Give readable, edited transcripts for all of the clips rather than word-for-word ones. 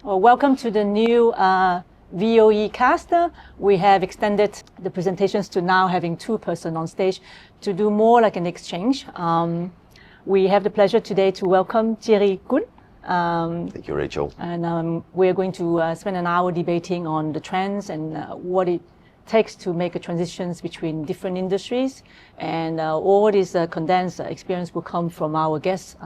Well, welcome to the new VOE cast. We have extended the presentations to now having two persons on stage to do more like an exchange. We have the pleasure today to welcome Thierry Kun. Thank you, Rachel. And we're going to spend an hour debating on the trends and what it takes to make a transitions between different industries. And all this condensed experience will come from our guest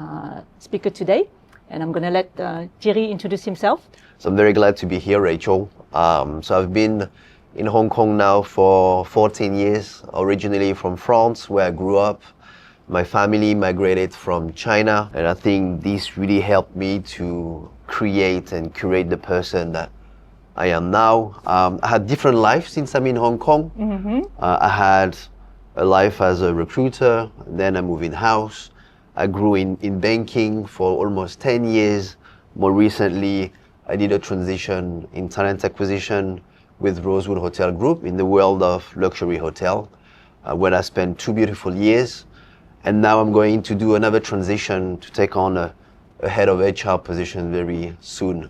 speaker today. And I'm going to let Thierry introduce himself. So I'm very glad to be here, Rachel. So I've been in Hong Kong now for 14 years, originally from France, where I grew up. My family migrated from China, and I think this really helped me to create and curate the person that I am now. I had different lives since I'm in Hong Kong. Mm-hmm. I had a life as a recruiter, then I moved in-house. I grew in banking for almost 10 years. More recently, I did a transition in talent acquisition with Rosewood Hotel Group in the world of luxury hotel, where I spent 2 beautiful years. And now I'm going to do another transition to take on a head of HR position very soon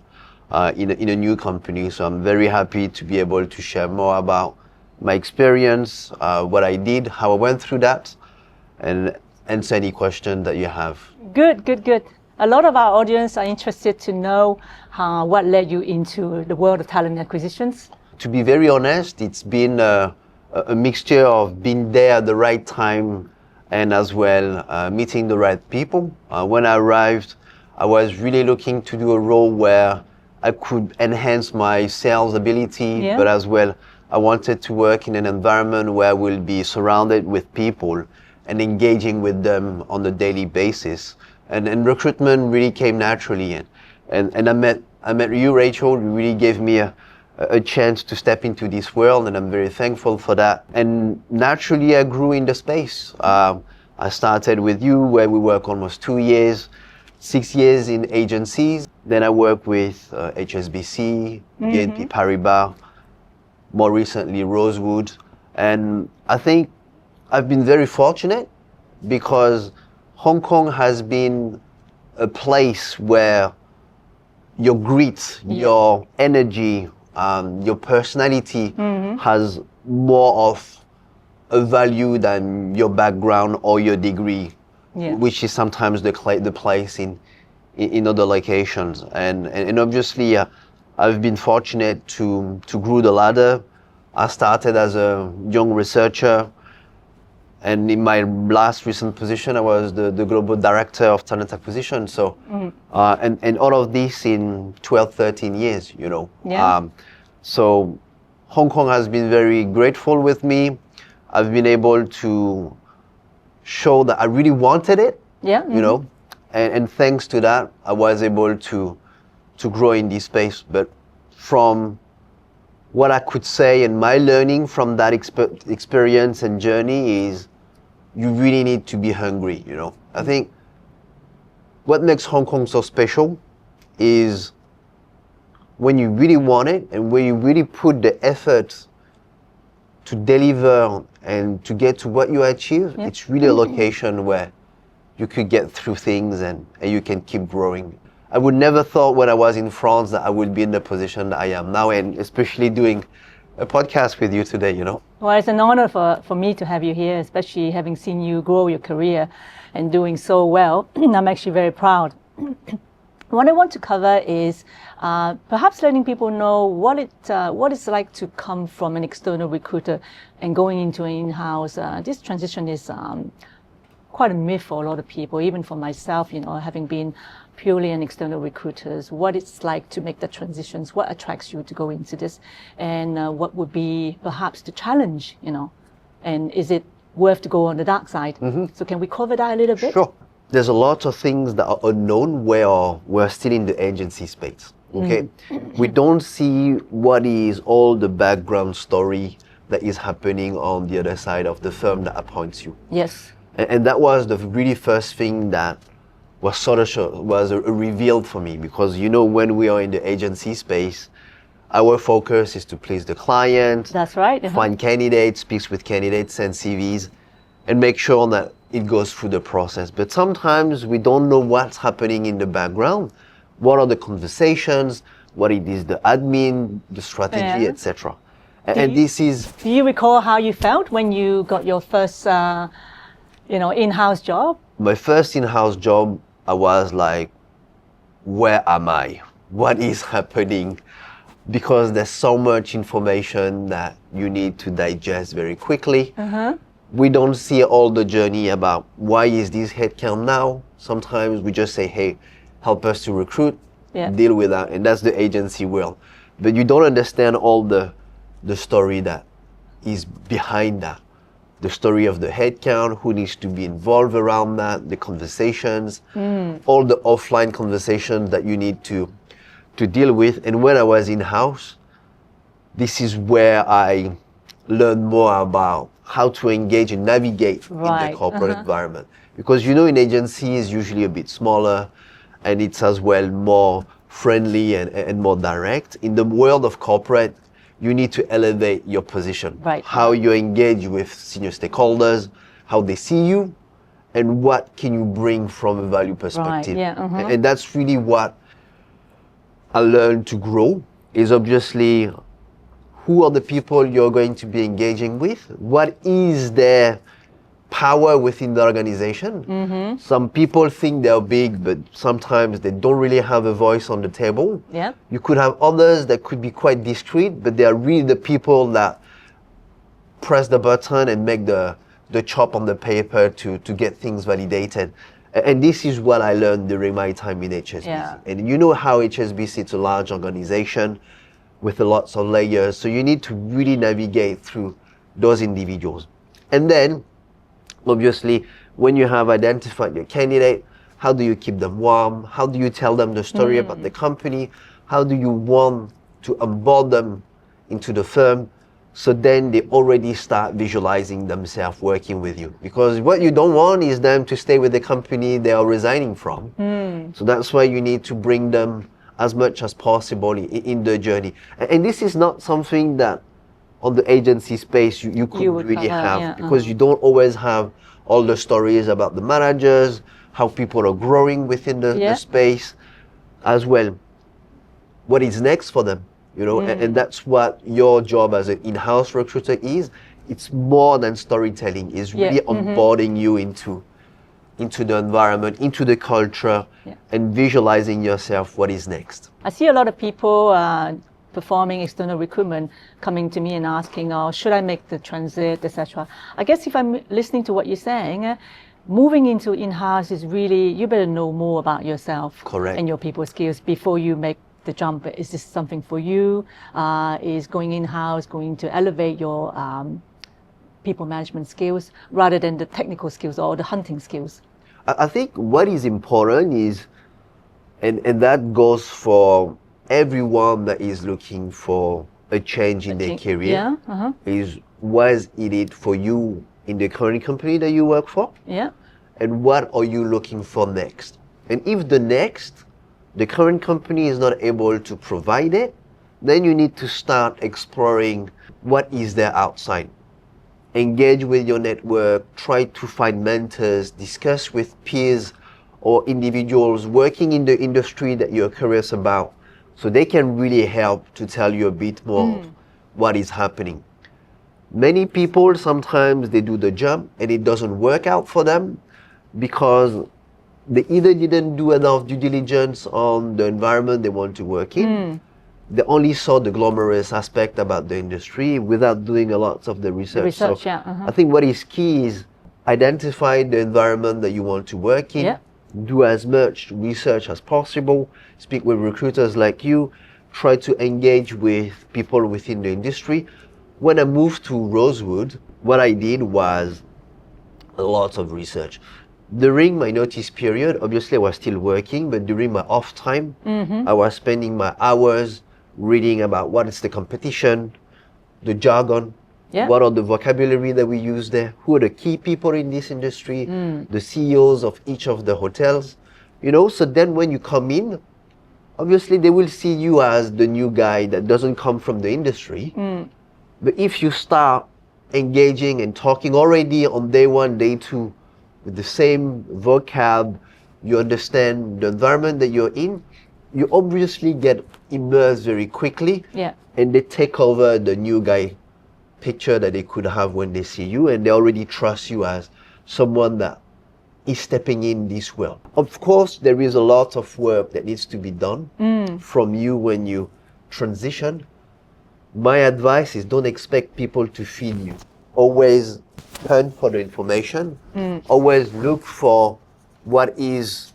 in a new company. So I'm very happy to be able to share more about my experience, what I did, how I went through that, and answer any question that you have. Good. A lot of our audience are interested to know what led you into the world of talent acquisitions. To be very honest, it's been a mixture of being there at the right time and as well meeting the right people. When I arrived, I was really looking to do a role where I could enhance my sales ability, but as well, I wanted to work in an environment where I will be surrounded with people and engaging with them on a daily basis. And recruitment really came naturally. And I met you, Rachel. You really gave me a chance to step into this world, and I'm very thankful for that. And naturally, I grew in the space. I started with you, where we work almost 2 years, 6 years in agencies. Then I worked with HSBC, BNP Paribas, more recently Rosewood. And I think I've been very fortunate because Hong Kong has been a place where your grit, your energy, your personality has more of a value than your background or your degree, which is sometimes the place in other locations. And obviously, I've been fortunate to grow the ladder. I started as a young researcher, and in my last recent position, I was the global director of talent acquisition. So, and all of this in 12, 13 years, you know. Yeah. So Hong Kong has been very grateful with me. I've been able to show that I really wanted it, you know, and thanks to that, I was able to grow in this space. But from what I could say and my learning from that experience and journey is you really need to be hungry, you know. I think what makes Hong Kong so special is when you really want it and when you really put the effort to deliver and to get to what you achieve, it's really a location where you could get through things and you can keep growing. I would never thought when I was in France that I would be in the position that I am now, and especially doing a podcast with you today, you know. Well, it's an honor for me to have you here, especially having seen you grow your career and doing so well. I'm actually very proud. What I want to cover is perhaps letting people know what it's like to come from an external recruiter and going into an in-house. This transition is quite a myth for a lot of people, even for myself, you know, having been purely an external recruiter, what it's like to make the transitions, what attracts you to go into this, and what would be perhaps the challenge, you know, and is it worth to go on the dark side? So can we cover that a little bit? Sure. There's a lot of things that are unknown where we're still in the agency space, okay? We don't see what is all the background story that is happening on the other side of the firm that appoints you. Yes. And that was the really first thing that was sort of was revealed for me, because, you know, when we are in the agency space, our focus is to please the client. That's right. Find candidates, speak with candidates, send CVs, and make sure that it goes through the process. But sometimes we don't know what's happening in the background. What are the conversations? what it is, the admin, the strategy, Yeah. etc. And this is Do you recall how you felt when you got your first, in-house job? my first in-house job. I was like, where am I? What is happening? Because there's so much information that you need to digest very quickly. We don't see all the journey about why is this headcount now. Sometimes we just say, hey, help us to recruit, deal with that. And that's the agency world. But you don't understand all the story that is behind that. The story of the headcount, who needs to be involved around that, the conversations, all the offline conversations that you need to deal with. And when I was in-house, this is where I learned more about how to engage and navigate in the corporate environment. Because in agency is usually a bit smaller and it's as well more friendly and more direct. In the world of corporate, you need to elevate your position. How you engage with senior stakeholders, how they see you, and what can you bring from a value perspective. And that's really what I learned to grow, is obviously who are the people you're going to be engaging with? What is their power within the organization? Some people think they're big, but sometimes they don't really have a voice on the table. You could have others that could be quite discreet, but they are really the people that press the button and make the chop on the paper to get things validated. And this is what I learned during my time in HSBC. And you know how HSBC is a large organization with lots of layers. So you need to really navigate through those individuals. And then, obviously, when you have identified your candidate, how do you keep them warm? How do you tell them the story about the company? How do you want to onboard them into the firm? So then they already start visualizing themselves working with you. Because what you don't want is them to stay with the company they are resigning from. So that's why you need to bring them as much as possible in the journey. And this is not something that on the agency space you could really have, because you don't always have all the stories about the managers, how people are growing within the space as well. What is next for them? And that's what your job as an in-house recruiter is. It's more than storytelling. It's really onboarding you into the environment, into the culture, and visualizing yourself what is next. I see a lot of people performing external recruitment coming to me and asking, should I make the transit, etc. I guess if I'm listening to what you're saying, moving into in-house is really, you better know more about yourself and your people skills before you make the jump. Is this something for you? Is going in-house going to elevate your people management skills rather than the technical skills or the hunting skills? I think what is important is, and that goes for everyone that is looking for a change in their career, is what is it for you in the current company that you work for? And what are you looking for next? And if the current company is not able to provide it, then you need to start exploring what is there outside. Engage with your network, try to find mentors, discuss with peers or individuals working in the industry that you're curious about, so they can really help to tell you a bit more of what is happening. Many people, sometimes they do the jump and it doesn't work out for them because they either didn't do enough due diligence on the environment they want to work in. They only saw the glamorous aspect about the industry without doing a lot of the research. I think what is key is identify the environment that you want to work in, do as much research as possible, speak with recruiters like you, try to engage with people within the industry. When I moved to Rosewood, what I did was a lot of research. During my notice period, obviously I was still working, but during my off time, I was spending my hours reading about what is the competition, the jargon, what are the vocabulary that we use there, who are the key people in this industry, the CEOs of each of the hotels, so then when you come in, obviously they will see you as the new guy that doesn't come from the industry. But if you start engaging and talking already on day one, day two, with the same vocab, you understand the environment that you're in, you obviously get immersed very quickly, Yeah. and they take over the new guy picture that they could have when they see you, and they already trust you as someone that is stepping in this world. Of course, there is a lot of work that needs to be done from you when you transition. My advice is don't expect people to feed you. Always hunt for the information. Always look for what is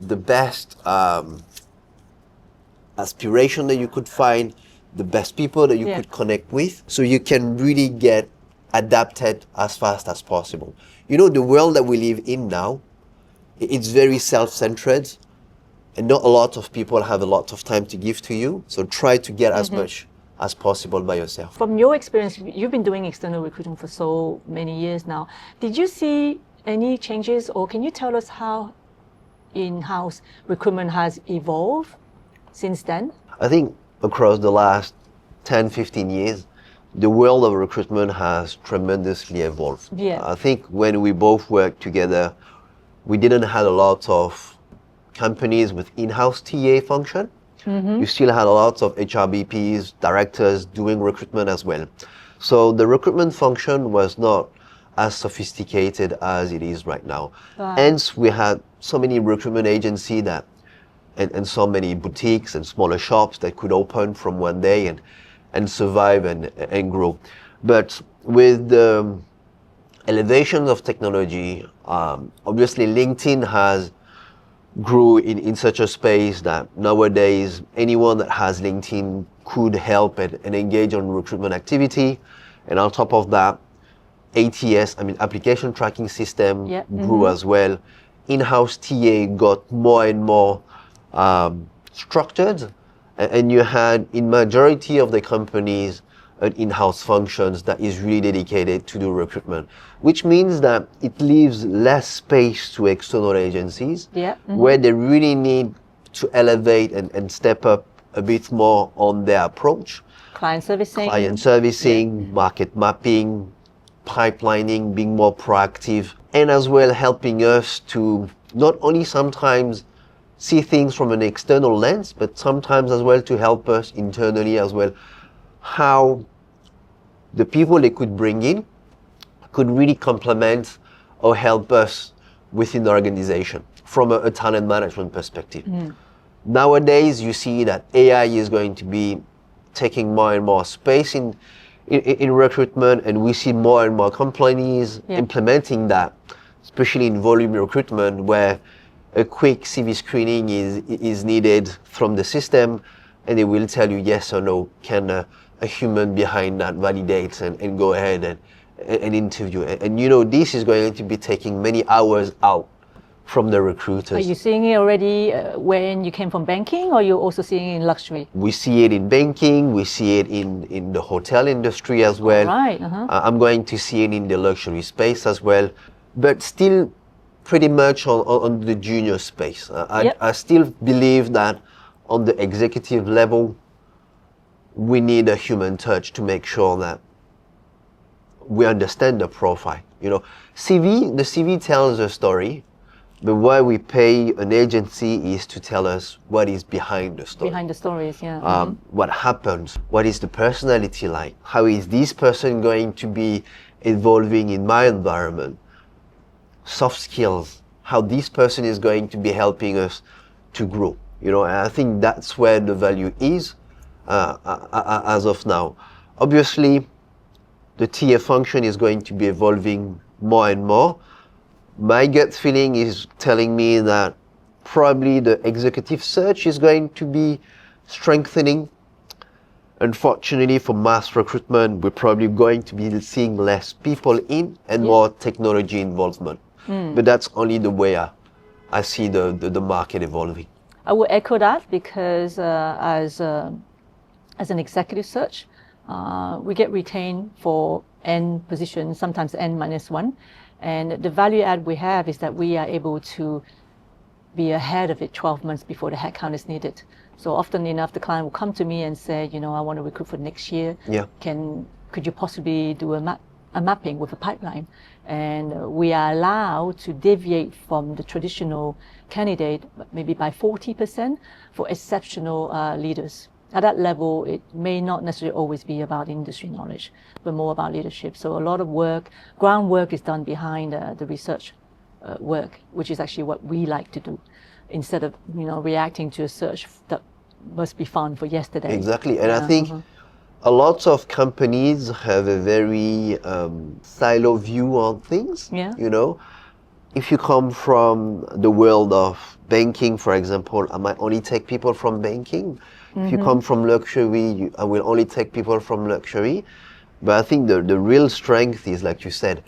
the best aspiration that you could find, the best people that you could connect with, so you can really get adapted as fast as possible. You know, the world that we live in now, it's very self-centered, and not a lot of people have a lot of time to give to you. So try to get as much as possible by yourself. From your experience, you've been doing external recruiting for so many years now. Did you see any changes, or can you tell us how in-house recruitment has evolved since then? I think across the last 10, 15 years, the world of recruitment has tremendously evolved. Yeah. I think when we both worked together, we didn't have a lot of companies with in-house TA function. You still had a lot of HRBPs, directors doing recruitment as well. So the recruitment function was not as sophisticated as it is right now. Right. Hence, we had so many recruitment agencies that, and so many boutiques and smaller shops that could open from one day and survive and grow. But with the elevation of technology, obviously LinkedIn has grew in such a space that nowadays anyone that has LinkedIn could help and engage on recruitment activity. And on top of that, ATS, application tracking system, grew as well. In-house TA got more and more structured, and you had in majority of the companies an in-house functions that is really dedicated to do recruitment, which means that it leaves less space to external agencies where they really need to elevate and step up a bit more on their approach. Client servicing, Market mapping, pipelining, being more proactive, and as well helping us to not only sometimes see things from an external lens, but sometimes as well to help us internally as well, how the people they could bring in could really complement or help us within the organization from a talent management perspective. Nowadays, you see that AI is going to be taking more and more space in recruitment, and we see more and more companies implementing that, especially in volume recruitment, where a quick CV screening is needed from the system, and they will tell you yes or no. Can a human behind that validate and go ahead and interview? And you know, this is going to be taking many hours out from the recruiters. Are you seeing it already when you came from banking, or you're also seeing it in luxury? We see it in banking, we see it in the hotel industry as well. Right. I'm going to see it in the luxury space as well, but still pretty much on the junior space. I still believe that on the executive level, we need a human touch to make sure that we understand the profile. You know, the CV tells a story, but why we pay an agency is to tell us what is behind the story. Behind the stories, What happens? What is the personality like? How is this person going to be evolving in my environment? Soft skills, how this person is going to be helping us to grow. You know, and I think that's where the value is as of now. Obviously, the TA function is going to be evolving more and more. My gut feeling is telling me that probably the executive search is going to be strengthening. Unfortunately, for mass recruitment, we're probably going to be seeing less people in and more technology involvement. But that's only the way I see the market evolving. I would echo that, because as an executive search, we get retained for N positions, sometimes N-1. And the value add we have is that we are able to be ahead of it 12 months before the headcount is needed. So often enough, the client will come to me and say, you know, I want to recruit for next year. Could you possibly do a a mapping with a pipeline, and we are allowed to deviate from the traditional candidate maybe by 40% for exceptional leaders. At that level, it may not necessarily always be about industry knowledge, but more about leadership. So a lot of work, groundwork is done behind the research work, which is actually what we like to do, instead of reacting to a search that must be fun for yesterday. Exactly, and I think a lot of companies have a very silo view on things. Yeah. If you come from the world of banking, for example, I might only take people from banking. If you come from luxury, I will only take people from luxury. But I think the real strength is, like you said,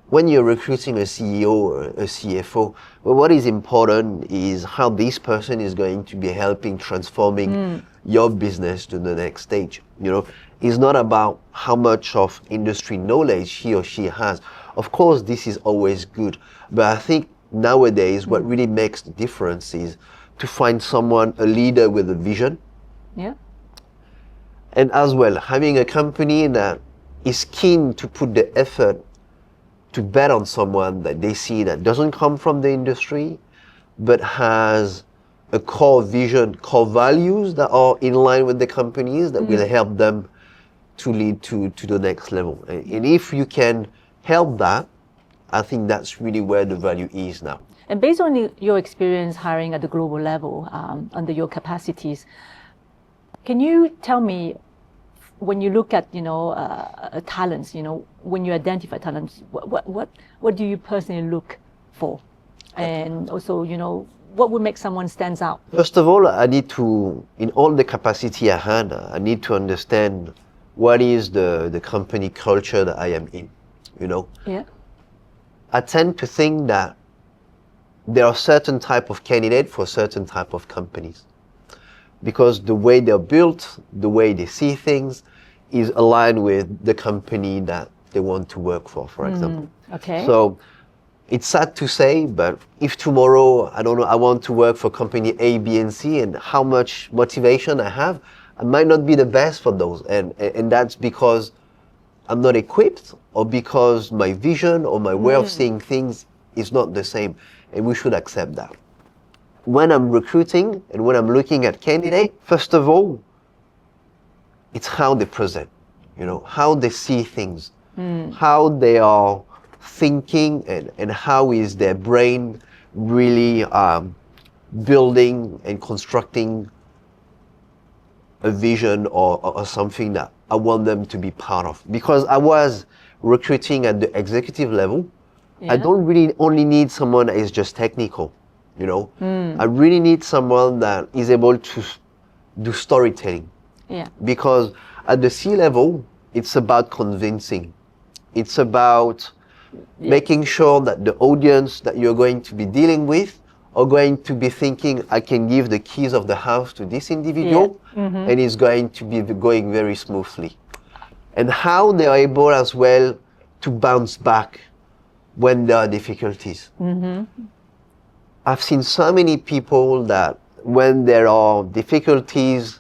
when you're recruiting a CEO or a CFO, well, what is important is how this person is going to be helping transforming your business to the next stage. It's not about how much of industry knowledge he or she has. Of course, this is always good. But I think nowadays what really makes the difference is to find someone, a leader with a vision. Yeah. And as well, having a company that is keen to put the effort to bet on someone that they see that doesn't come from the industry, but has a core vision, core values that are in line with the companies that will help them to lead to the next level. And if you can help that, I think that's really where the value is now. And based on your experience hiring at the global level, under your capacities, can you tell me, when you look at talents, when you identify talents, what do you personally look for, and also what would make someone stands out? First of all, I need to, in all the capacity I had, I need to understand what is the company culture that I am in. Yeah. I tend to think that there are certain type of candidates for certain type of companies, because the way they're built, the way they see things, is aligned with the company that they want to work for example. Okay. So it's sad to say, but if tomorrow, I don't know, I want to work for company A, B, and C, and how much motivation I have, I might not be the best for those. And that's because I'm not equipped, or because my vision or my way of seeing things is not the same. And we should accept that. When I'm recruiting and when I'm looking at candidates, first of all, it's how they present, how they see things, how they are thinking, and how is their brain really building and constructing a vision or something that I want them to be part of. Because I was recruiting at the executive level, I don't really only need someone that is just technical, I really need someone that is able to do storytelling. Yeah. Because at the C level, it's about convincing. It's about making sure that the audience that you're going to be dealing with are going to be thinking, I can give the keys of the house to this individual, and it's going to be going very smoothly. And how they are able as well to bounce back when there are difficulties. I've seen so many people that when there are difficulties,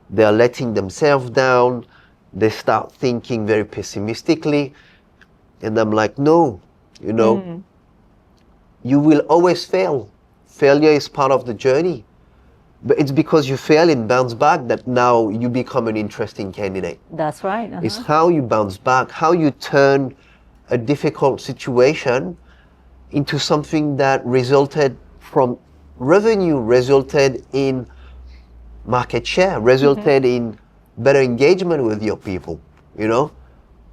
they're letting themselves down, they start thinking very pessimistically, and I'm like, no, you will always fail. Failure is part of the journey. But it's because you fail and bounce back that now you become an interesting candidate. That's right. It's how you bounce back, how you turn a difficult situation into something that resulted from revenue, resulted in market share, resulted in better engagement with your people,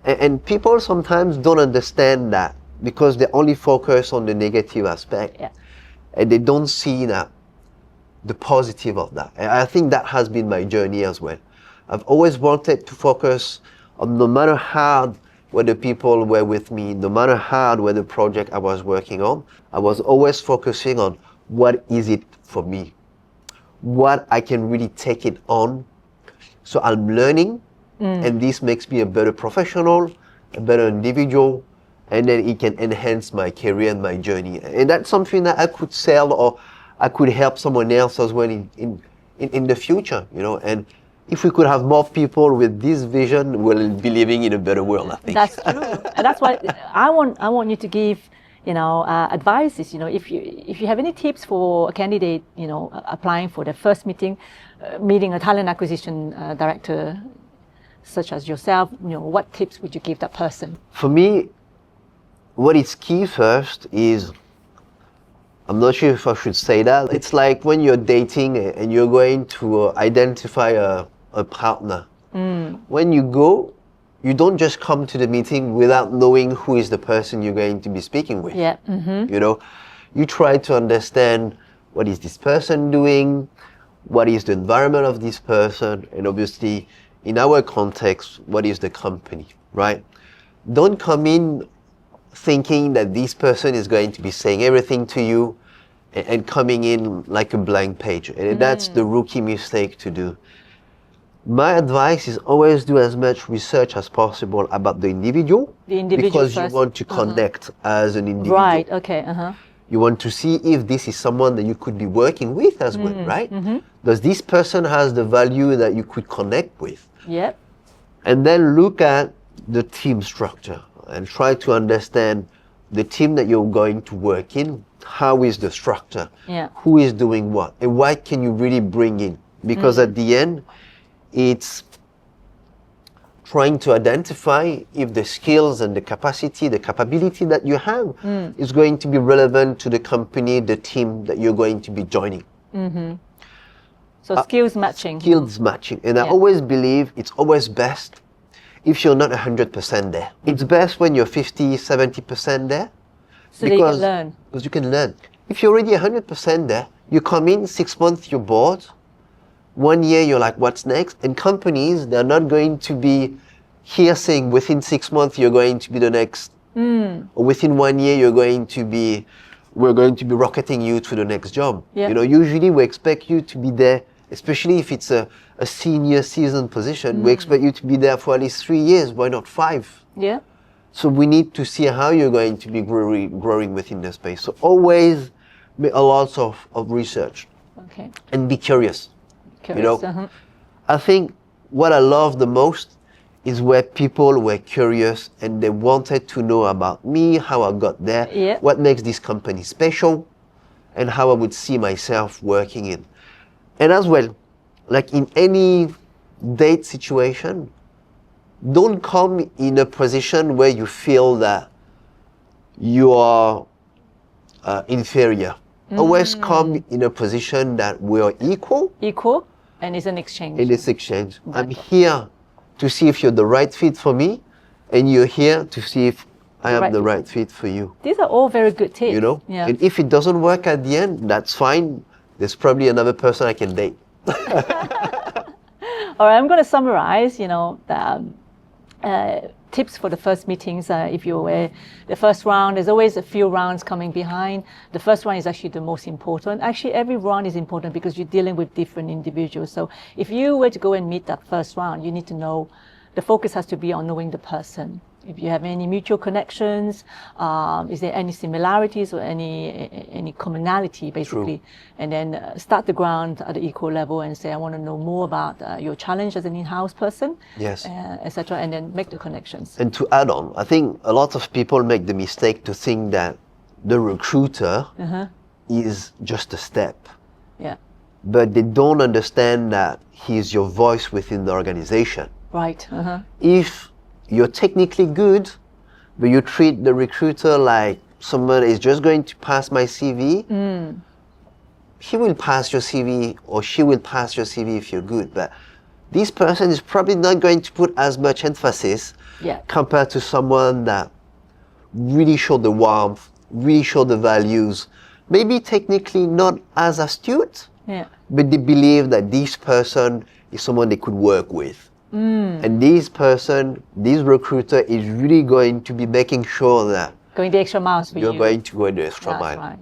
And people sometimes don't understand that, because they only focus on the negative aspect. Yeah. And they don't see that the positive of that. And I think that has been my journey as well. I've always wanted to focus on, no matter how where the people were with me, no matter how where the project I was working on, I was always focusing on what is it for me, what I can really take it on. So I'm learning, and this makes me a better professional, a better individual, and then it can enhance my career and my journey. And that's something that I could sell, or I could help someone else as well in the future, And if we could have more people with this vision, we'll be living in a better world, I think. That's true. And that's why I want you to give, advices. If you have any tips for a candidate, applying for their first meeting a talent acquisition director, such as yourself, what tips would you give that person? For me, what is key first is, I'm not sure if I should say that. It's like when you're dating and you're going to identify a partner. When you go, you don't just come to the meeting without knowing who is the person you're going to be speaking with. Yeah. Mm-hmm. You try to understand, what is this person doing? What is the environment of this person? And obviously, in our context, what is the company, right? Don't come in thinking that this person is going to be saying everything to you and coming in like a blank page. And that's the rookie mistake to do. My advice is always do as much research as possible about the individual. Because first. You want to connect as an individual. Right, okay, You want to see if this is someone that you could be working with as well, right? Does this person has the value that you could connect with? Yep. And then look at the team structure and try to understand the team that you're going to work in. How is the structure? Yeah. Who is doing what? And what can you really bring in? Because at the end, it's trying to identify if the skills and the capacity, the capability that you have is going to be relevant to the company, the team that you're going to be joining. So skills matching. Skills matching. And I always believe it's always best if you're not 100% there. It's best when you're 50, 70% there. So that you can learn. Because you can learn. If you're already 100% there, you come in 6 months, you're bored. 1 year, you're like, what's next? And companies, they're not going to be here saying within 6 months, you're going to be the next. Or within 1 year, we're going to be rocketing you to the next job. Yeah. Usually we expect you to be there, especially if it's a senior seasoned position, we expect you to be there for at least 3 years, why not 5? Yeah. So we need to see how you're going to be growing within the space. So always make a lot of research. Okay. And be curious. Curious, I think what I love the most is where people were curious and they wanted to know about me, how I got there, what makes this company special, and how I would see myself working in. And as well, like in any date situation, don't come in a position where you feel that you are inferior. Always come in a position that we are equal. Equal, and it's an exchange. In this exchange. I'm here to see if you're the right fit for me, and you're here to see if I am the right fit for you. These are all very good tips. Yeah. And if it doesn't work at the end, that's fine. There's probably another person I can date. All right, I'm going to summarize, the tips for the first meetings. If you're aware, the first round, there's always a few rounds coming behind. The first one is actually the most important. Actually, every round is important because you're dealing with different individuals. So if you were to go and meet that first round, you need to know, the focus has to be on knowing the person. If you have any mutual connections, is there any similarities or any commonality, basically? True. And then start the ground at the equal level and say, I want to know more about your challenge as an in-house person, yes, etc. And then make the connections. And to add on, I think a lot of people make the mistake to think that the recruiter is just a step. Yeah. But they don't understand that he's your voice within the organization. Right. If you're technically good, but you treat the recruiter like someone is just going to pass my CV, he will pass your CV or she will pass your CV if you're good. But this person is probably not going to put as much emphasis compared to someone that really showed the warmth, really showed the values, maybe technically not as astute, but they believe that this person is someone they could work with. And this recruiter is really going to be making sure that going the extra miles for you. You're going to go the extra mile. Right.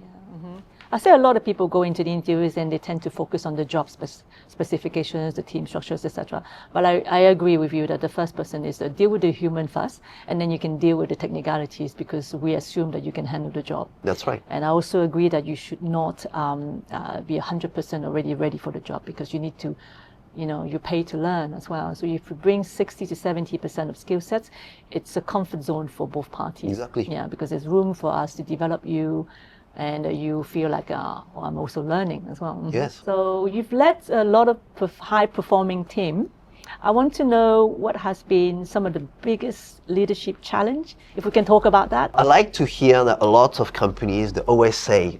I say a lot of people go into the interviews and they tend to focus on the job specifications, the team structures, etc. But I agree with you that the first person is deal with the human first, and then you can deal with the technicalities because we assume that you can handle the job. That's right. And I also agree that you should not be 100% already ready for the job because you need to you pay to learn as well. So if you bring 60 to 70% of skill sets, it's a comfort zone for both parties. Exactly. Yeah, because there's room for us to develop you, and you feel like, I'm also learning as well. Yes. So you've led a lot of high-performing team. I want to know what has been some of the biggest leadership challenge, if we can talk about that. I like to hear that a lot of companies, they always say,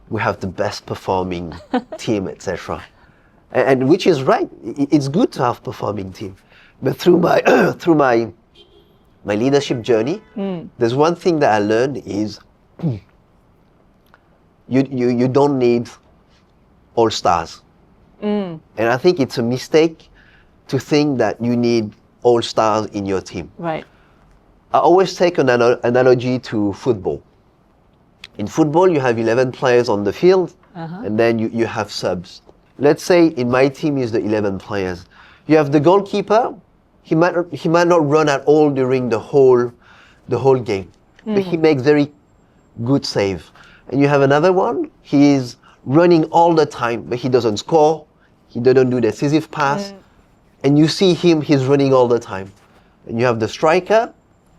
we have the best performing team, etc. And which is right. It's good to have performing team. But through my leadership journey, there's one thing that I learned is you don't need all stars. And I think it's a mistake to think that you need all stars in your team. Right. I always take an analogy to football. In football, you have 11 players on the field, and then you have subs. Let's say in my team is the 11 players. You have the goalkeeper. He might not run at all during the whole game, but he makes very good save. And you have another one. He is running all the time, but he doesn't score. He doesn't do decisive pass. And you see him, he's running all the time. And you have the striker.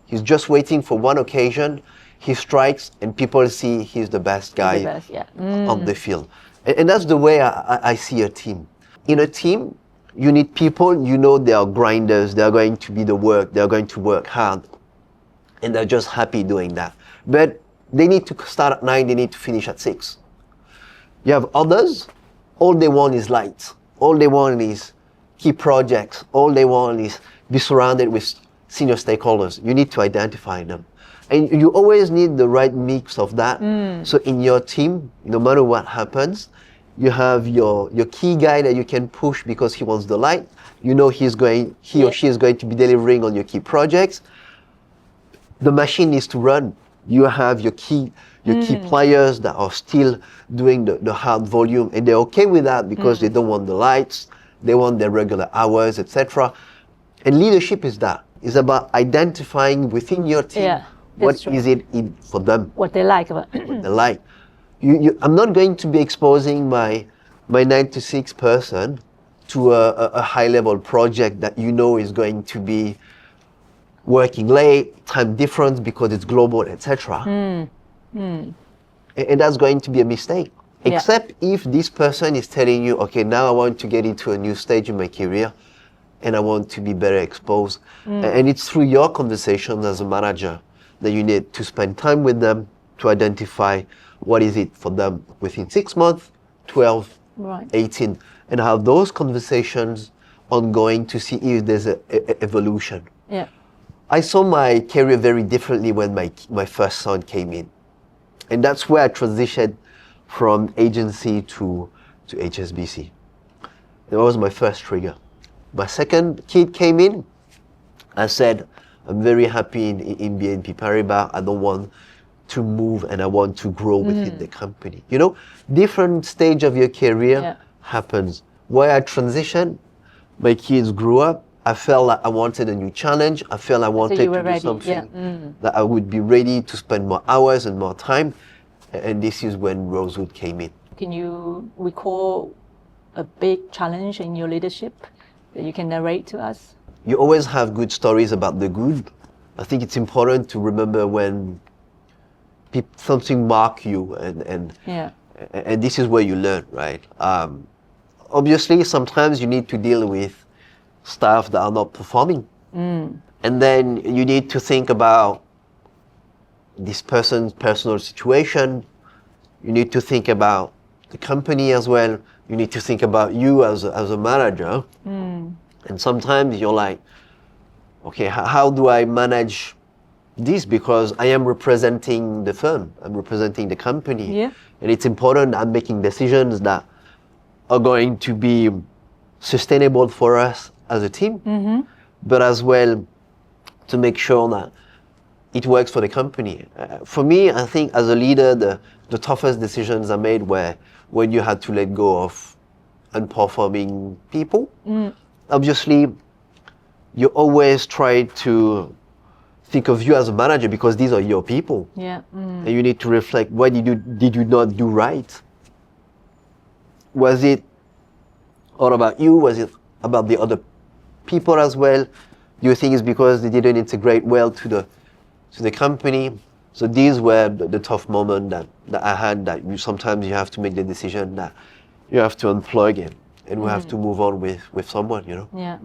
He's just waiting for one occasion. He strikes, and people see he's the best guy on the field. And that's the way I see a team. In a team, you need people, they are grinders, they are going to be they are going to work hard. And they're just happy doing that. But they need to start at 9, they need to finish at 6. You have others, all they want is light. All they want is key projects. All they want is be surrounded with senior stakeholders. You need to identify them. And you always need the right mix of that. So in your team, no matter what happens, you have your key guy that you can push because he wants the light. He or she is going to be delivering on your key projects. The machine needs to run. You have your key players that are still doing the hard volume, and they're okay with that because they don't want the lights. They want their regular hours, etc. And leadership is that. It's about identifying within your team what is it for them. What they like about what they like. I'm not going to be exposing my 9 to 6 person to a high level project that is going to be working late, time difference because it's global, etc. And that's going to be a mistake. Except if this person is telling you, okay, now I want to get into a new stage in my career and I want to be better exposed. And it's through your conversations as a manager that you need to spend time with them to identify what is it for them within 6 months, 12, 18, and have those conversations ongoing to see if there's a evolution. Yeah. I saw my career very differently when my first son came in. And that's where I transitioned from agency to HSBC. That was my first trigger. My second kid came in. I said, I'm very happy in BNP Paribas. I don't want to move and I want to grow within the company. Different stage of your career happens. Where I transitioned, my kids grew up. I felt like I wanted a new challenge. I felt I wanted to do something that I would be ready to spend more hours and more time. And this is when Rosewood came in. Can you recall a big challenge in your leadership that you can narrate to us? You always have good stories about the good. I think it's important to remember when something mark you and this is where you learn, right? Obviously, sometimes you need to deal with staff that are not performing. And then you need to think about this person's personal situation. You need to think about the company as well. You need to think about you as a manager. And sometimes you're like, okay, how do I manage this? Because I am representing the firm. I'm representing the company. Yeah. And it's important I'm making decisions that are going to be sustainable for us as a team, but as well to make sure that it works for the company. For me, I think as a leader, the toughest decisions I made were when you had to let go of unperforming people. Obviously, you always try to think of you as a manager because these are your people. And you need to reflect, what did you not do right? Was it all about you? Was it about the other people as well? Do you think it's because they didn't integrate well to the company? So these were the tough moments that I had, that sometimes you have to make the decision that you have to unplug and we have to move on with someone, you know? Yeah,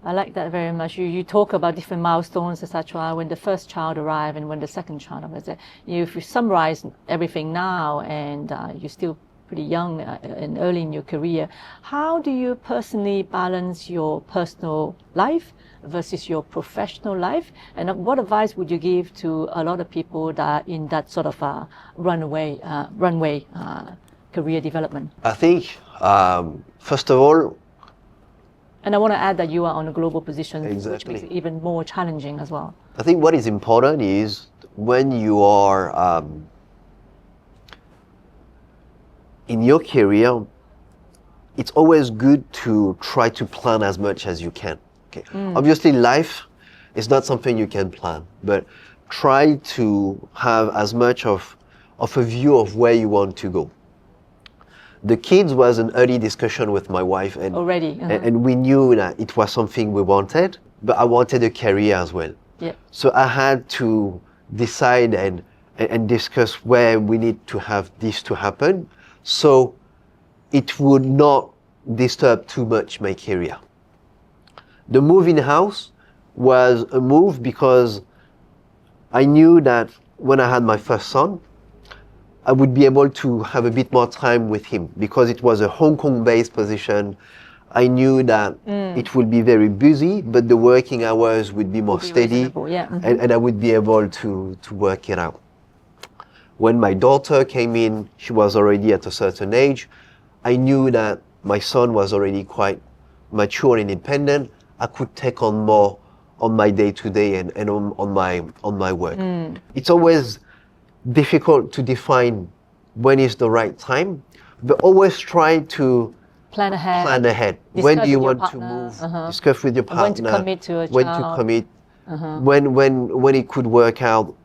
I like that very much. You talk about different milestones, etc. When the first child arrived and when the second child arrived. If you summarize everything now and you're still pretty young and early in your career, how do you personally balance your personal life versus your professional life? And what advice would you give to a lot of people that are in that sort of runway career development? I think, first of all, and I want to add that you are on a global position, exactly, which makes it even more challenging as well. I think what is important is when you are in your career, it's always good to try to plan as much as you can. Okay. Obviously, life is not something you can plan, but try to have as much of a view of where you want to go. The kids was an early discussion with my wife, and already, and we knew that it was something we wanted, but I wanted a career as well. Yeah. So I had to decide and discuss where we need to have this to happen, so it would not disturb too much my career. The move in-house was a move because I knew that when I had my first son, I would be able to have a bit more time with him because it was a Hong Kong-based position. I knew that it would be very busy, but the working hours would be more steady, and I would be able to work it out. When my daughter came in, she was already at a certain age. I knew that my son was already quite mature and independent. I could take on more on my day-to-day and on my work. It's always difficult to define when is the right time, but always try to plan ahead. When do you want to move? Discuss with your partner. When to commit to a child. When to commit. When it could work out.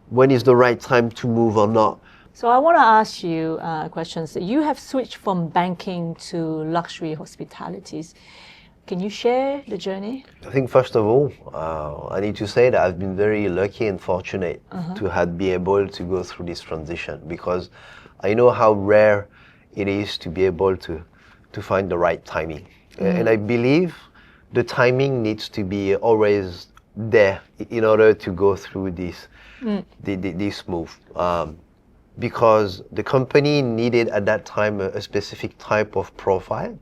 When is the right time to move or not? So I want to ask you questions. You have switched from banking to luxury hospitalities. Can you share the journey? I think first of all, I need to say that I've been very lucky and fortunate to have been able to go through this transition, because I know how rare it is to be able to find the right timing. And I believe the timing needs to be always there in order to go through this move. Because the company needed at that time a specific type of profile.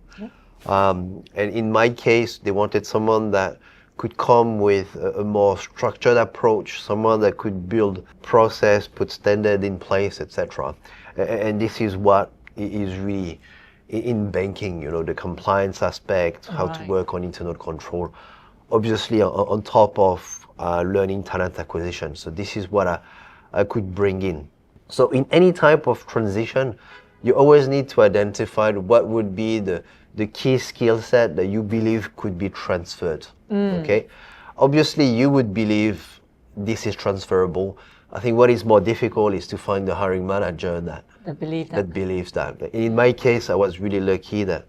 And in my case, they wanted someone that could come with a more structured approach, someone that could build process, put standard in place, etc. And this is what is really in banking, you know, the compliance aspect, how to work on internal control, obviously on top of learning talent acquisition. So this is what I could bring in. So in any type of transition, you always need to identify what would be the key skill set that you believe could be transferred. Okay, obviously you would believe this is transferable. I think what is more difficult is to find the hiring manager that believes that. In my case, I was really lucky that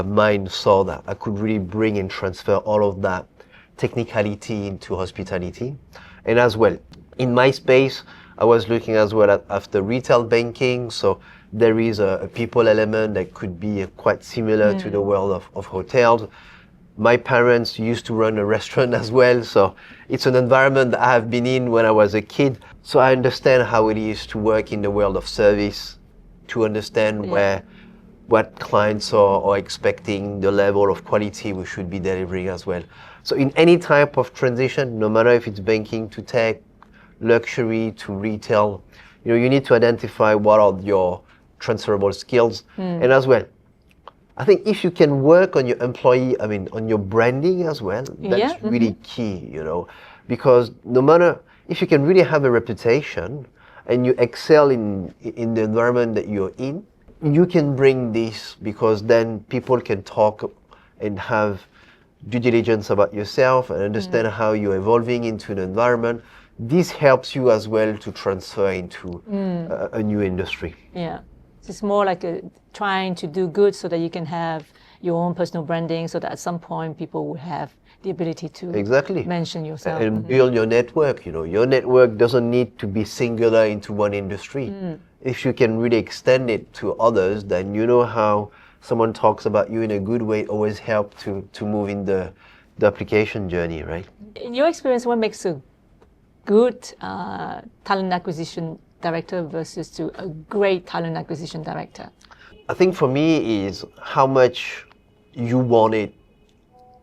mine saw that I could really bring and transfer all of that technicality into hospitality. And as well, in my space, I was looking as well at after retail banking, so there is a people element that could be quite similar to the world of hotels. My parents used to run a restaurant as well, so it's an environment that I have been in when I was a kid. So I understand how it is to work in the world of service, to understand what clients are expecting, the level of quality we should be delivering as well. So in any type of transition, no matter if it's banking to tech, luxury to retail, you know, you need to identify what are your transferable skills. And as well, I think if you can work on your on your branding as well, that's really key, you know, because no matter if you can really have a reputation and you excel in the environment that you're in, you can bring this, because then people can talk and have due diligence about yourself and understand how you're evolving into an environment. This helps you as well to transfer into a new industry. Yeah. It's more like trying to do good so that you can have your own personal branding so that at some point people will have the ability to exactly mention yourself. and build your network. Your network doesn't need to be singular into one industry. If you can really extend it to others, then you know how someone talks about you in a good way always help to move in the application journey, right? In your experience, what makes a good talent acquisition director versus to a great talent acquisition director? I think for me is how much you want it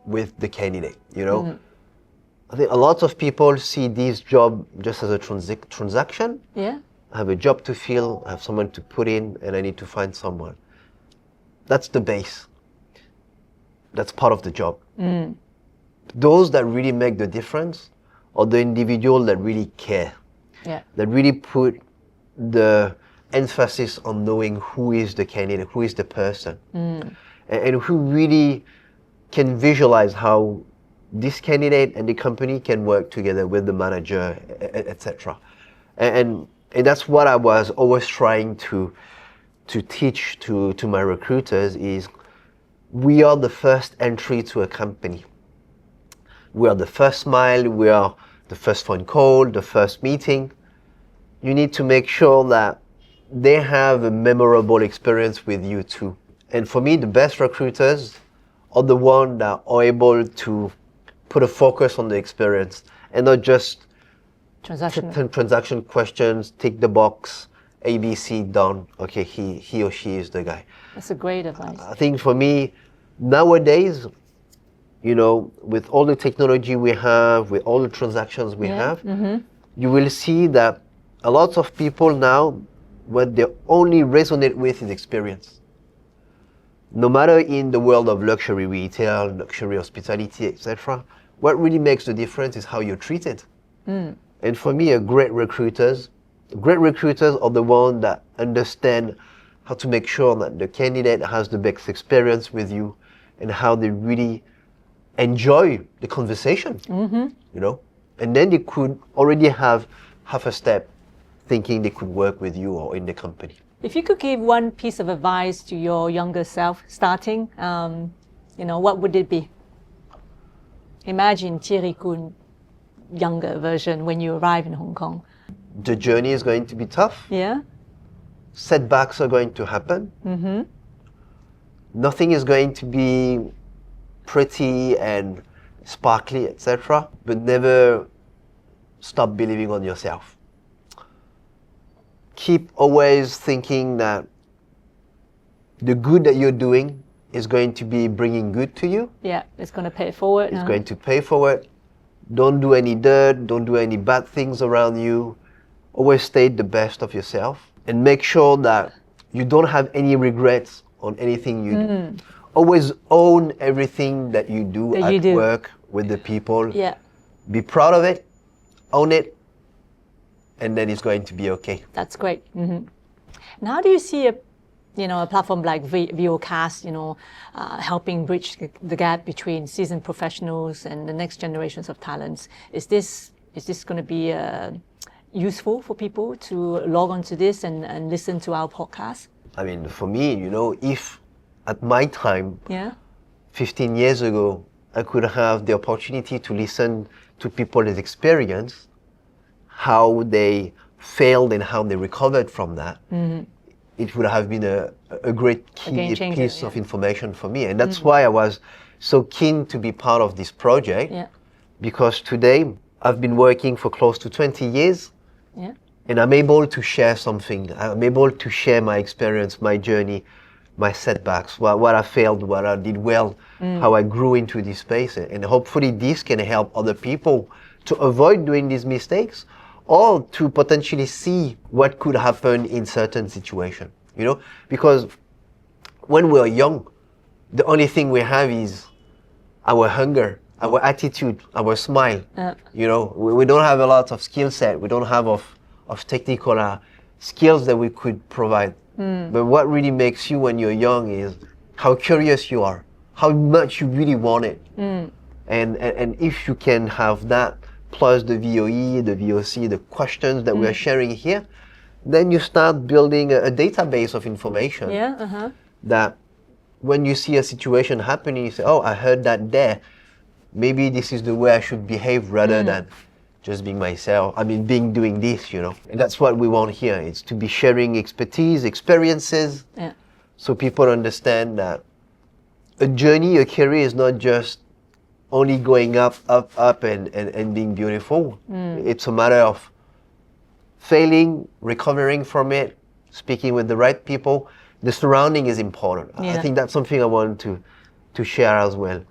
with the candidate, I think a lot of people see this job just as a transaction. Yeah. I have a job to fill, I have someone to put in, and I need to find someone. That's the base. That's part of the job. Those that really make the difference are the individual that really care, that really put the emphasis on knowing who is the candidate, who is the person, and who really can visualize how this candidate and the company can work together with the manager, etc. And that's what I was always trying to teach to my recruiters is we are the first entry to a company. We are the first smile, we are the first phone call, the first meeting. You need to make sure that they have a memorable experience with you too. And for me, the best recruiters are the ones that are able to put a focus on the experience and not just transaction questions, tick the box, ABC, done. Okay, he or she is the guy. That's a great advice. I think for me, nowadays, with all the technology we have, with all the transactions we have, you will see that a lot of people now, what they only resonate with is experience. No matter in the world of luxury retail, luxury hospitality, etc., what really makes the difference is how you're treated. And for me, great recruiters are the ones that understand how to make sure that the candidate has the best experience with you and how they really enjoy the conversation, and then they could already have half a step thinking they could work with you or in the company. If you could give one piece of advice to your younger self starting, what would it be? Imagine Thierry Kun, younger version when you arrive in Hong Kong. The journey is going to be tough. Yeah. Setbacks are going to happen. Nothing is going to be pretty and sparkly, etc. But never stop believing on yourself. Keep always thinking that the good that you're doing is going to be bringing good to you. Yeah, it's going to pay it forward. It's going to pay forward. Don't do any dirt. Don't do any bad things around you. Always stay the best of yourself and make sure that you don't have any regrets on anything you do. Always own everything that you do at work with the people. Yeah. Be proud of it, own it, and then it's going to be okay. That's great. And how do you see a platform like VOcast, helping bridge the gap between seasoned professionals and the next generations of talents? Is this going to be useful for people to log on to this and listen to our podcast? I mean, for me, if at my time, 15 years ago, I could have the opportunity to listen to people's experience, how they failed and how they recovered from that. It would have been a great key piece of information for me. And that's why I was so keen to be part of this project, because today I've been working for close to 20 years. And I'm able to share something. I'm able to share my experience, my journey, my setbacks, what I failed, what I did well, how I grew into this space. And hopefully this can help other people to avoid doing these mistakes or to potentially see what could happen in certain situations, because when we're young, the only thing we have is our hunger, our attitude, our smile. We don't have a lot of skill set. We don't have of technical skills that we could provide. But what really makes you when you're young is how curious you are, how much you really want it. And if you can have that, plus the VOE, the VOC, the questions that we are sharing here, then you start building a database of information that when you see a situation happening, you say, oh, I heard that there. Maybe this is the way I should behave rather than just being myself. Doing this, And that's what we want here. It's to be sharing expertise, experiences, so people understand that a journey, a career is not just only going up, and being beautiful. It's a matter of failing, recovering from it, speaking with the right people. The surrounding is important. I think that's something I want to share as well.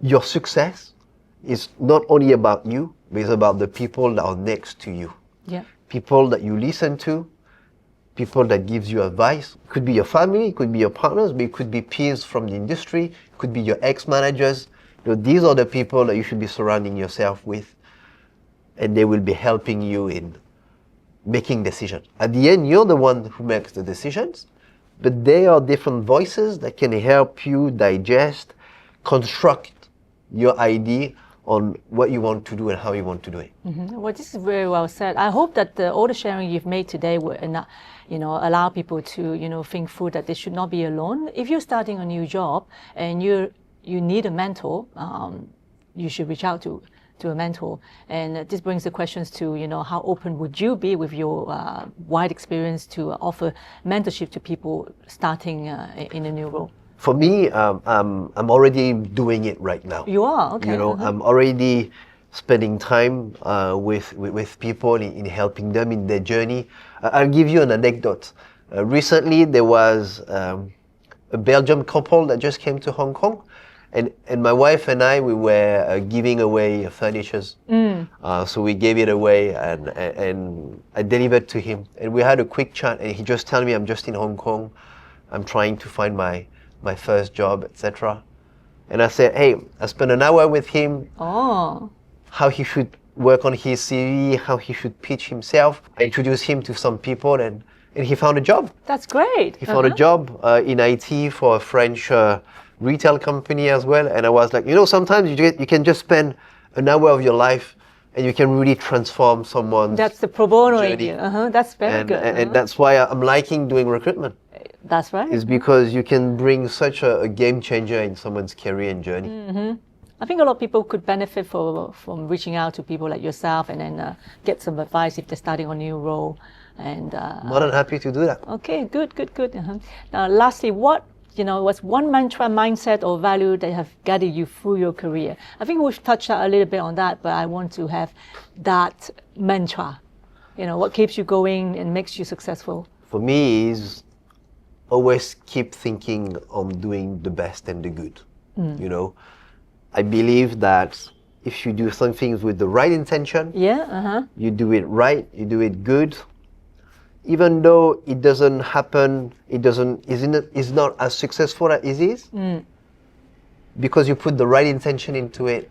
Your success is not only about you, but it's about the people that are next to you. Yeah. People that you listen to, people that gives you advice. It could be your family, it could be your partners, but it could be peers from the industry, it could be your ex-managers. These are the people that you should be surrounding yourself with, and they will be helping you in making decisions. At the end, you're the one who makes the decisions, but they are different voices that can help you digest, construct your idea on what you want to do and how you want to do it. Well, this is very well said. I hope that all the sharing you've made today will allow people to think through that they should not be alone. If you're starting a new job and you need a mentor, you should reach out to a mentor. And this brings the questions to how open would you be with your wide experience to offer mentorship to people starting in a new role? For me, I'm already doing it right now. You are? Okay. I'm already spending time with people in helping them in their journey. I'll give you an anecdote. Recently, there was a Belgian couple that just came to Hong Kong, and my wife and I, we were giving away furniture. So we gave it away, and I delivered to him. And we had a quick chat, and he just told me, I'm just in Hong Kong. I'm trying to find my first job, etc. And I said, hey, I spent an hour with him. Oh. How he should work on his CV, how he should pitch himself. I introduced him to some people, and he found a job. That's great. He found a job in IT for a French retail company as well. And I was like, sometimes you can just spend an hour of your life and you can really transform someone's That's the pro bono journey. idea. That's very good. And that's why I'm liking doing recruitment. That's right. Is because you can bring such a game changer in someone's career and journey. I think a lot of people could benefit from reaching out to people like yourself and then get some advice if they're starting a new role. And more than happy to do that. Okay, good. Now, lastly, what's one mantra, mindset, or value that have guided you through your career? I think we've touched a little bit on that, but I want to have that mantra. What keeps you going and makes you successful? For me is always keep thinking on doing the best and the good. I believe that if you do some things with the right intention, you do it right, you do it good, even though it doesn't happen, it's not as successful as it is, because you put the right intention into it,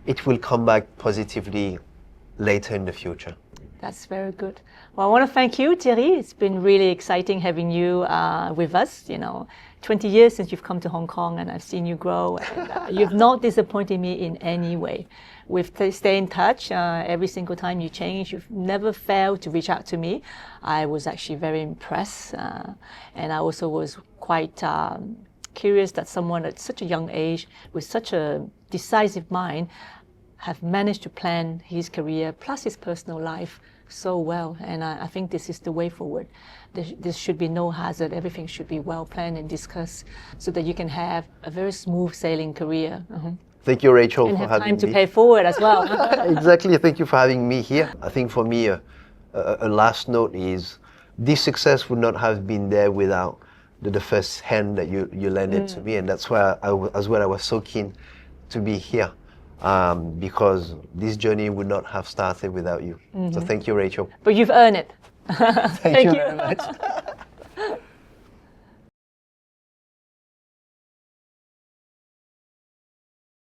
it will come back positively later in the future. That's very good. Well, I want to thank you, Thierry. It's been really exciting having you with us. 20 years since you've come to Hong Kong, and I've seen you grow. And, you've not disappointed me in any way. We've stayed in touch every single time you change. You've never failed to reach out to me. I was actually very impressed. And I also was quite curious that someone at such a young age with such a decisive mind have managed to plan his career plus his personal life so well. And I think this is the way forward. There should be no hazard. Everything should be well planned and discussed so that you can have a very smooth sailing career. Thank you, Rachel, and for have having time to me. pay forward as well. Exactly. Thank you for having me here. I think for me, a last note is this success would not have been there without the first hand that you lended to me. And that's why I was so keen to be here. Because this journey would not have started without you. So thank you, Rachel. But you've earned it. Thank you very much.